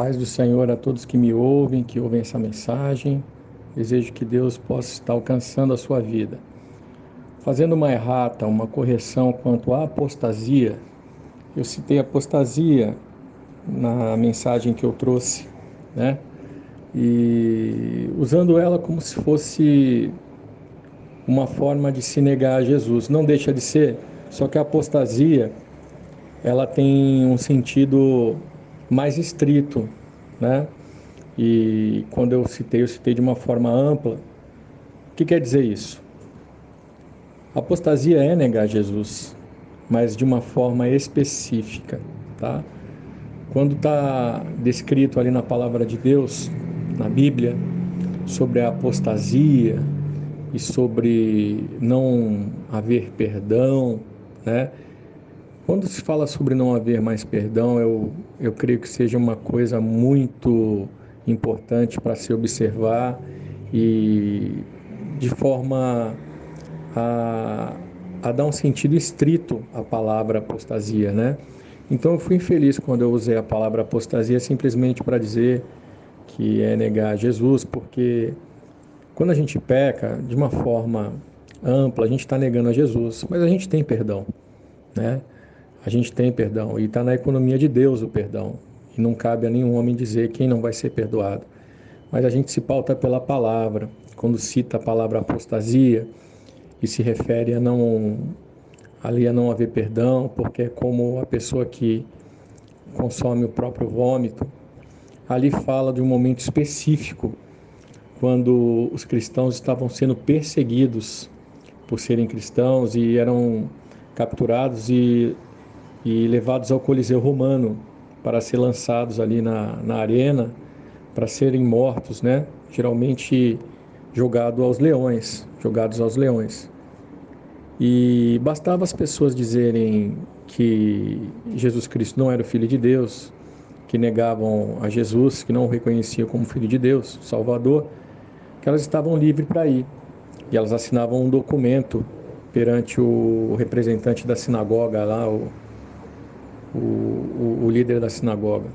Paz do Senhor a todos que me ouvem, que ouvem essa mensagem. Desejo que Deus possa estar alcançando a sua vida. Fazendo uma errata, uma correção quanto à apostasia, eu citei apostasia na mensagem que eu trouxe, né? E usando ela como se fosse uma forma de se negar a Jesus. Não deixa de ser, só que a apostasia, ela tem um sentido mais estrito, né? E quando eu citei de uma forma ampla. O que quer dizer isso? Apostasia é negar Jesus, mas de uma forma específica, tá? Quando está descrito ali na palavra de Deus, na Bíblia, sobre a apostasia e sobre não haver perdão, né? Quando se fala sobre não haver mais perdão, eu creio que seja uma coisa muito importante para se observar e de forma a, a dar um sentido estrito à palavra apostasia, né? Então eu fui infeliz quando eu usei a palavra apostasia simplesmente para dizer que é negar Jesus, porque quando a gente peca de uma forma ampla, a gente está negando a Jesus, mas a gente tem perdão, né? A gente tem perdão e está na economia de Deus o perdão. E não cabe a nenhum homem dizer quem não vai ser perdoado. Mas a gente se pauta pela palavra. Quando cita a palavra apostasia e se refere ali a não haver perdão, porque é como a pessoa que consome o próprio vômito. Ali fala de um momento específico, quando os cristãos estavam sendo perseguidos por serem cristãos e eram capturados e levados ao Coliseu Romano para ser lançados ali na arena, para serem mortos, né? Geralmente jogados aos leões. E bastava as pessoas dizerem que Jesus Cristo não era o Filho de Deus, que negavam a Jesus, que não o reconheciam como Filho de Deus, Salvador, que elas estavam livres para ir. E elas assinavam um documento perante o representante da sinagoga lá, o líder da sinagoga.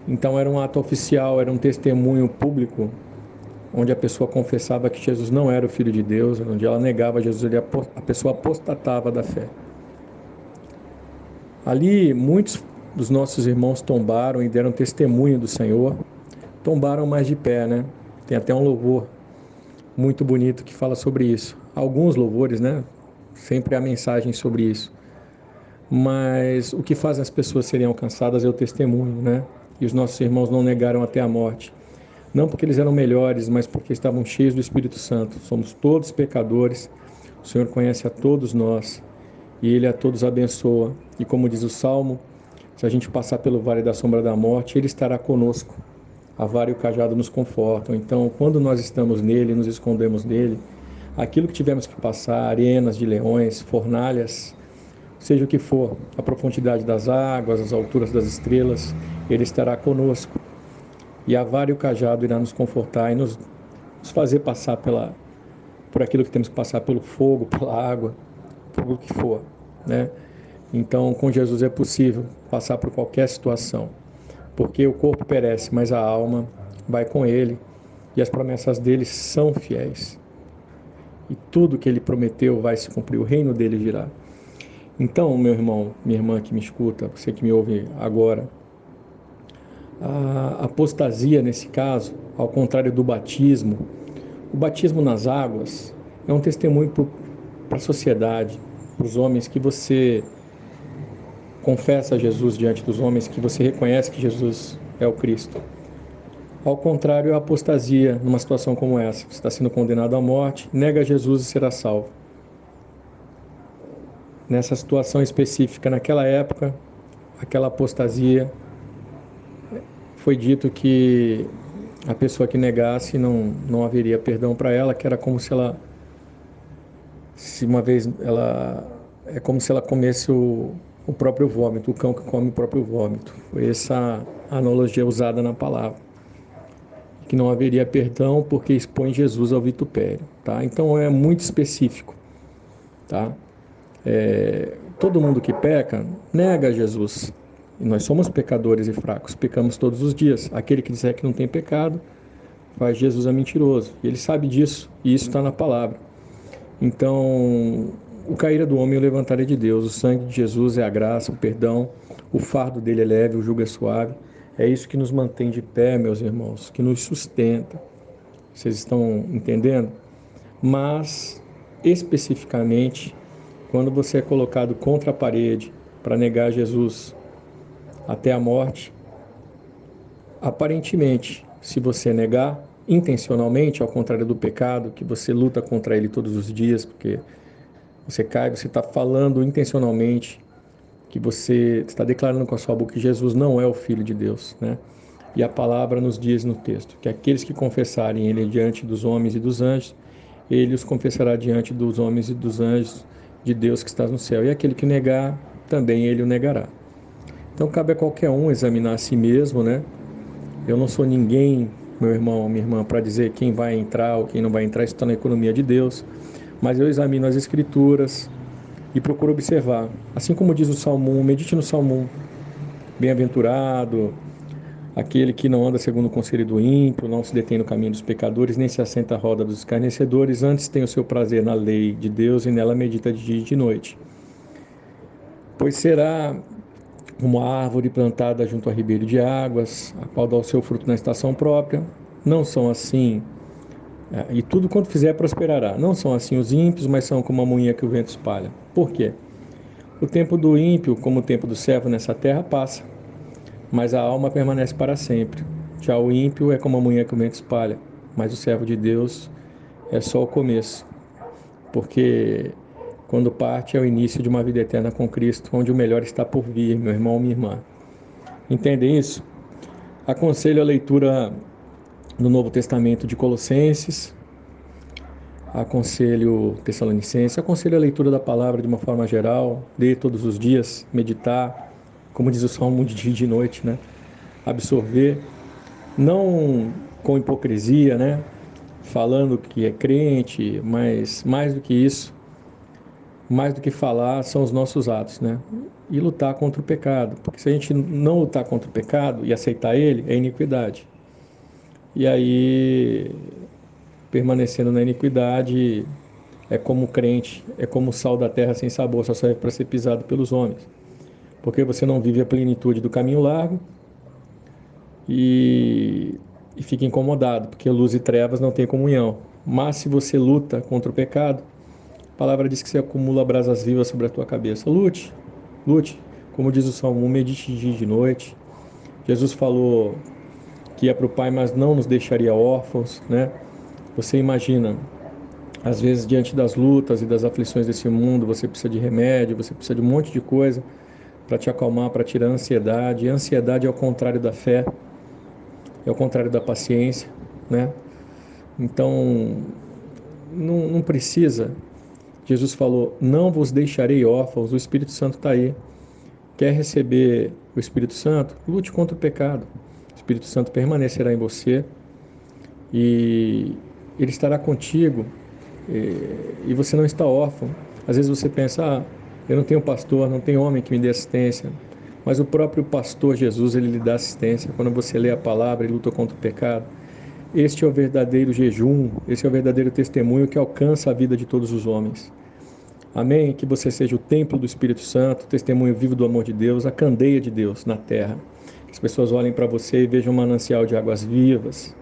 Então era um ato oficial, era um testemunho público, onde a pessoa confessava que Jesus não era o Filho de Deus, onde ela negava Jesus, a pessoa apostatava da fé. Ali, muitos dos nossos irmãos tombaram e deram testemunho do Senhor, tombaram mais de pé, né? Tem até um louvor muito bonito que fala sobre isso. Alguns louvores, né? Sempre há mensagem sobre isso. Mas o que faz as pessoas serem alcançadas é o testemunho, né? E os nossos irmãos não negaram até a morte. Não porque eles eram melhores, mas porque estavam cheios do Espírito Santo. Somos todos pecadores. O Senhor conhece a todos nós e Ele a todos abençoa. E como diz o Salmo, se a gente passar pelo vale da sombra da morte, Ele estará conosco. A vara e o cajado nos confortam. Então, quando nós estamos nele, nos escondemos nele, aquilo que tivermos que passar, arenas de leões, fornalhas, seja o que for, a profundidade das águas, as alturas das estrelas, Ele estará conosco. E a vara e o cajado irá nos confortar e nos fazer passar por aquilo que temos que passar, pelo fogo, pela água, por o que for, né? Então, com Jesus é possível passar por qualquer situação, porque o corpo perece, mas a alma vai com Ele e as promessas dele são fiéis. E tudo que Ele prometeu vai se cumprir, o reino dele virá. Então, meu irmão, minha irmã que me escuta, você que me ouve agora, a apostasia nesse caso, ao contrário do batismo, o batismo nas águas é um testemunho para a sociedade, para os homens, que você confessa Jesus diante dos homens, que você reconhece que Jesus é o Cristo. Ao contrário, a apostasia, numa situação como essa, você está sendo condenado à morte, nega Jesus e será salvo. Nessa situação específica, naquela época, aquela apostasia, foi dito que a pessoa que negasse não haveria perdão para ela, que era como se ela, se uma vez ela, é como se ela comesse o próprio vômito, o cão que come o próprio vômito. Foi essa analogia usada na palavra. Que não haveria perdão porque expõe Jesus ao vitupério, tá? Então é muito específico, tá? Todo mundo que peca nega Jesus, E nós somos pecadores e fracos, pecamos todos os dias. Aquele que disser que não tem pecado, faz Jesus a mentiroso. E ele sabe disso, e isso está na palavra. Então, o cair do homem e o levantar é de Deus. O sangue de Jesus é a graça, o perdão, o fardo dele é leve, o jugo é suave. É isso que nos mantém de pé, meus irmãos, que nos sustenta. Vocês estão entendendo? Mas, especificamente, quando você é colocado contra a parede para negar Jesus até a morte, aparentemente, se você negar intencionalmente, ao contrário do pecado, que você luta contra ele todos os dias, porque você cai, você está falando intencionalmente que você está declarando com a sua boca que Jesus não é o Filho de Deus, né? E a palavra nos diz no texto que aqueles que confessarem ele diante dos homens e dos anjos, ele os confessará diante dos homens e dos anjos de Deus que está no céu. E aquele que negar, também ele o negará. Então cabe a qualquer um examinar a si mesmo, né? Eu não sou ninguém, meu irmão, minha irmã, para dizer quem vai entrar ou quem não vai entrar, isso está na economia de Deus. Mas eu examino as Escrituras e procuro observar. Assim como diz o Salmo 1, medite no Salmo 1. Bem-aventurado aquele que não anda segundo o conselho do ímpio, não se detém no caminho dos pecadores, nem se assenta à roda dos escarnecedores, antes tem o seu prazer na lei de Deus e nela medita de dia e de noite. Pois será uma árvore plantada junto a ribeiro de águas, a qual dá o seu fruto na estação própria. Não são assim, e tudo quanto fizer prosperará. Não são assim os ímpios, mas são como a moinha que o vento espalha. Por quê? O tempo do ímpio, como o tempo do servo nessa terra, passa, mas a alma permanece para sempre. Já o ímpio é como a moinha que o vento espalha, mas o servo de Deus é só o começo, porque quando parte é o início de uma vida eterna com Cristo, onde o melhor está por vir, meu irmão, minha irmã. Entendem isso? Aconselho a leitura no Novo Testamento de Colossenses, aconselho Tessalonicenses, aconselho a leitura da palavra de uma forma geral, ler todos os dias, meditar, como diz o Salmo, de dia e de noite, né? Absorver, não com hipocrisia, né? Falando que é crente, mas mais do que isso, mais do que falar, são os nossos atos, né? E lutar contra o pecado, porque se a gente não lutar contra o pecado e aceitar ele, é iniquidade. E aí, permanecendo na iniquidade, é como crente, é como o sal da terra sem sabor, só serve para ser pisado pelos homens. Porque você não vive a plenitude do caminho largo e fica incomodado, porque luz e trevas não têm comunhão. Mas se você luta contra o pecado, a palavra diz que você acumula brasas vivas sobre a tua cabeça. Lute, lute. Como diz o Salmo 1, medite de dia e de noite. Jesus falou que ia para o Pai, mas não nos deixaria órfãos, né? Você imagina, às vezes diante das lutas e das aflições desse mundo, você precisa de remédio, você precisa de um monte de coisa para te acalmar, para tirar a ansiedade. E a ansiedade é o contrário da fé, é o contrário da paciência, né? Então, não precisa. Jesus falou, não vos deixarei órfãos, o Espírito Santo está aí. Quer receber o Espírito Santo? Lute contra o pecado. O Espírito Santo permanecerá em você e ele estará contigo e você não está órfão. Às vezes você pensa, eu não tenho pastor, não tenho homem que me dê assistência. Mas o próprio pastor Jesus, ele lhe dá assistência. Quando você lê a palavra e luta contra o pecado, este é o verdadeiro jejum, esse é o verdadeiro testemunho que alcança a vida de todos os homens. Amém? Que você seja o templo do Espírito Santo, o testemunho vivo do amor de Deus, a candeia de Deus na terra. Que as pessoas olhem para você e vejam um manancial de águas vivas.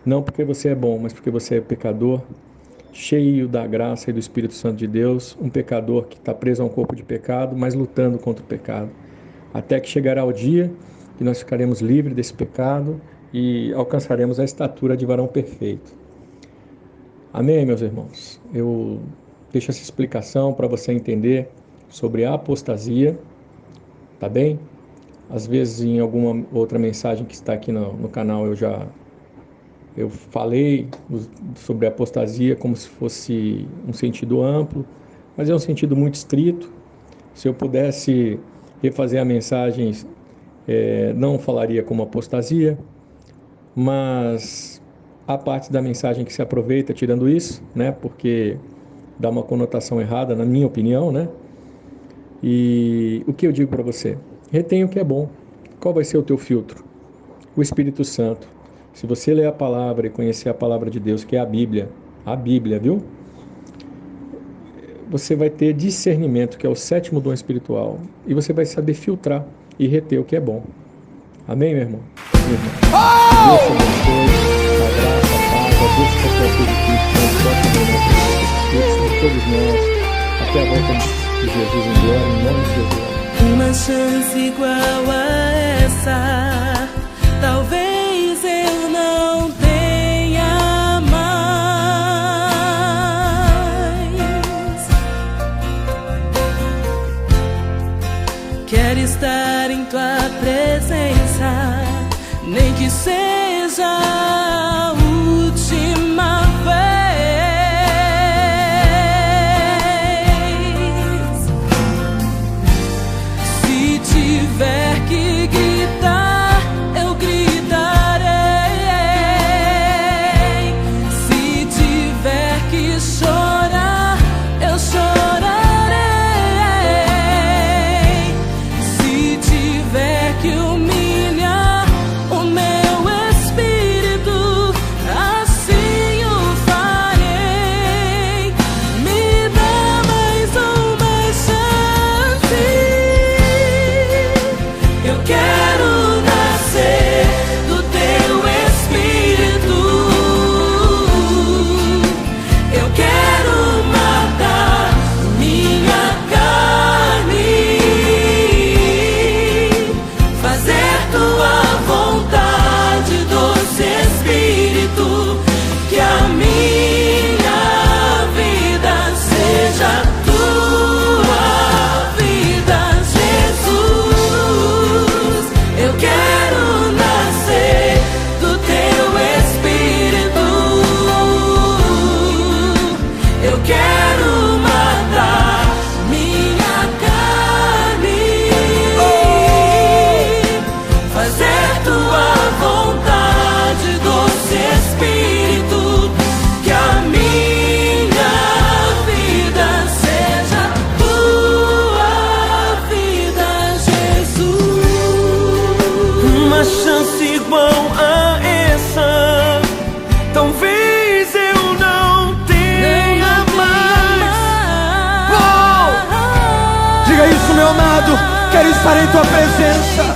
Não porque você é bom, mas porque você é pecador, cheio da graça e do Espírito Santo de Deus, um pecador que está preso a um corpo de pecado, mas lutando contra o pecado. Até que chegará o dia que nós ficaremos livres desse pecado e alcançaremos a estatura de varão perfeito. Amém, meus irmãos? Eu deixo essa explicação para você entender sobre a apostasia, tá bem? Às vezes em alguma outra mensagem que está aqui no canal eu falei sobre a apostasia como se fosse um sentido amplo, mas é um sentido muito estrito. Se eu pudesse refazer a mensagem, não falaria como apostasia, mas há parte da mensagem que se aproveita tirando isso, né? Porque dá uma conotação errada, na minha opinião, né? E o que eu digo para você? retém o que é bom. Qual vai ser o teu filtro? O Espírito Santo. Se você ler a palavra e conhecer a palavra de Deus, que é a Bíblia, viu? Você vai ter discernimento, que é o 7º dom espiritual, e você vai saber filtrar e reter o que é bom. Amém, meu irmão? Meu irmão. Deus te abençoe. A graça, a paz, a Deus que a tua de todos nós. Até a volta de Jesus em glória, em nome de Jesus. Uma chance igual a essa, talvez eu não tenha mais. Quero estar em tua presença, nem que seja a última vez. Se tiver que gritar, eu gritarei. Se tiver que chorar, eu chorarei. Se tiver que humilhar o meu espírito, assim o farei. Me dá mais uma chance. Eu quero nascer do teu espírito. Eu quero matar minha carne, fazer tua vontade, doce Espírito. Que a minha vida seja tua vida, Jesus. Eu quero nascer do teu espírito. Eu quero matar minha carne, fazer tua vontade, doce Espírito. Que a minha vida seja tua vida, Jesus. Uma chance igual a essa, talvez eu não tenha mais. Diga isso, meu amado. Quero estar em tua presença.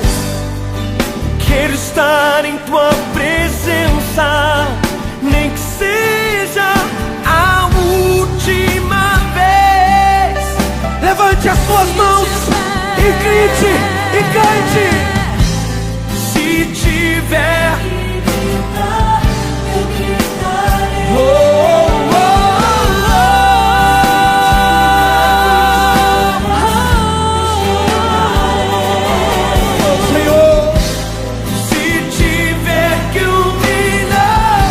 Quero estar em tua presença, nem que seja a última vez. Levante as suas mãos e grite e cante. Se tiver Senhor, se tiver que humilhar,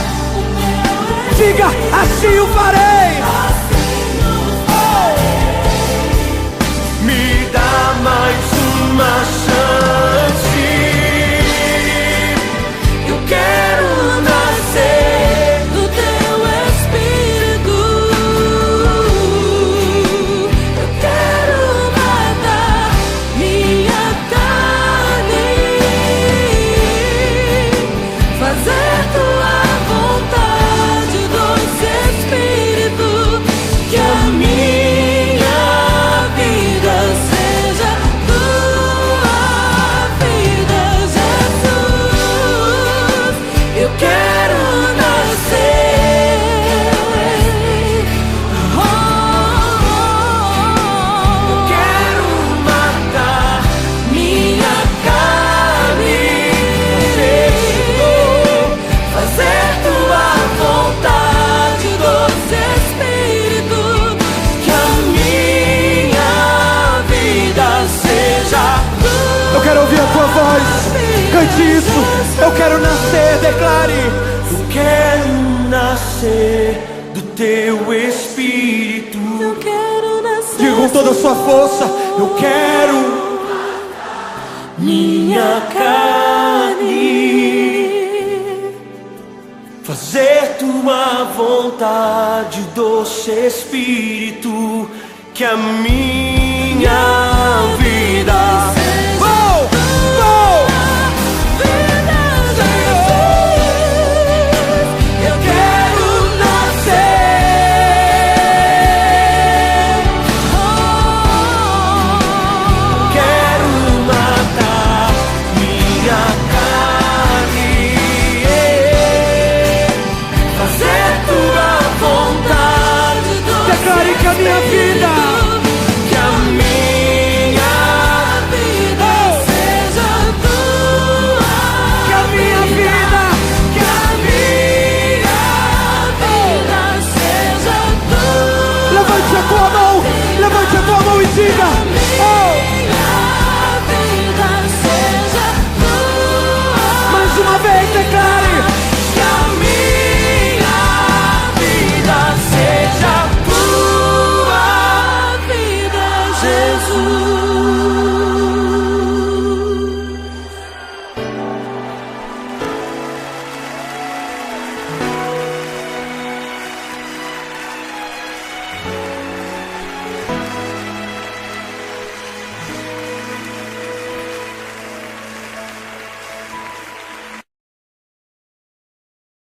diga, assim o farei. me dá mais uma chance. Eu quero nascer do teu espírito. Eu quero matar minha carne, fazer tua vontade, doce Espírito. Que a minha vida seja tua vida, Jesus. Eu quero nascer. Eu quero matar minha carne, fazer tua vontade, doce Espírito. Que a minha vida seja tua. Eu quero ouvir a tua voz. Cante isso. Eu quero nascer, declare. Eu quero nascer do teu espírito. Eu quero nascer. Diga com toda a sua força. Eu quero minha carne, fazer tua vontade, doce Espírito. Que a minha